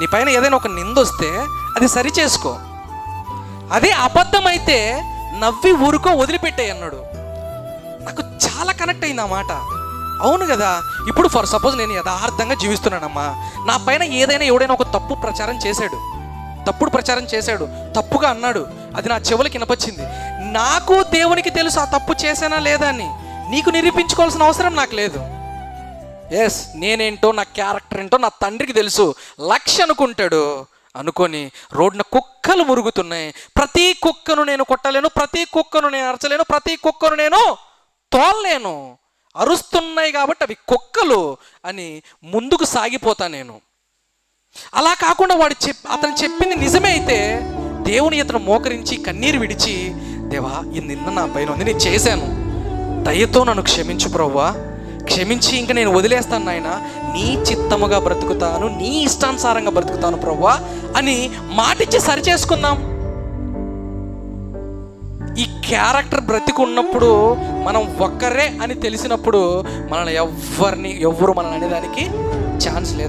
నీ పైన ఏదైనా ఒక నింద వస్తే అది సరి చేసుకో. అదే అబద్ధమైతే నవ్వి ఊరుకో, వదిలిపెట్టాయి అన్నాడు. నాకు చాలా కనెక్ట్ అయింది ఆ మాట. అవును కదా. ఇప్పుడు ఫర్ సపోజ్ నేను యథార్థంగా జీవిస్తున్నానమ్మా, నా పైన ఏదైనా ఎవడైనా ఒక తప్పుడు ప్రచారం చేశాడు, తప్పుగా అన్నాడు, అది నా చెవులకి వినపచ్చింది. నాకు దేవునికి తెలుసు ఆ తప్పు చేశానా లేదా అని. నీకు నిరూపించుకోవాల్సిన అవసరం నాకు లేదు. ఎస్, నేనేంటో, నా క్యారెక్టర్ ఏంటో నా తండ్రికి తెలుసు. లక్ష అనుకుంటాడు, అనుకొని రోడ్డున కుక్కలు మురుగుతున్నాయి. ప్రతి కుక్కను నేను కొట్టలేను, ప్రతి కుక్కను నేను అరచలేను, ప్రతి కుక్కను నేను తోలలేను. అరుస్తున్నాయి కాబట్టి అవి కుక్కలు అని ముందుకు సాగిపోతా నేను. అలా కాకుండా అతను చెప్పింది నిజమే అయితే దేవుని ఇతను మోకరించి కన్నీరు విడిచి, దేవా ఈ నిన్న నా పైన ఉంది, నేను చేశాను, దయతో నన్ను క్షమించు ప్రభువా, క్షమించి ఇంకా నేను వదిలేస్తాను నాయన, నీ చిత్తముగా బ్రతుకుతాను, నీ ఇష్టానుసారంగా బ్రతుకుతాను ప్రభువా అని మాటిచ్చి సరి చేసుకుందాం. ఈ క్యారెక్టర్ బ్రతికున్నప్పుడు, మనం ఒక్కరే అని తెలిసినప్పుడు మనల్ని ఎవ్వరు మనల్ని అనేదానికి ఛాన్స్ లేదా.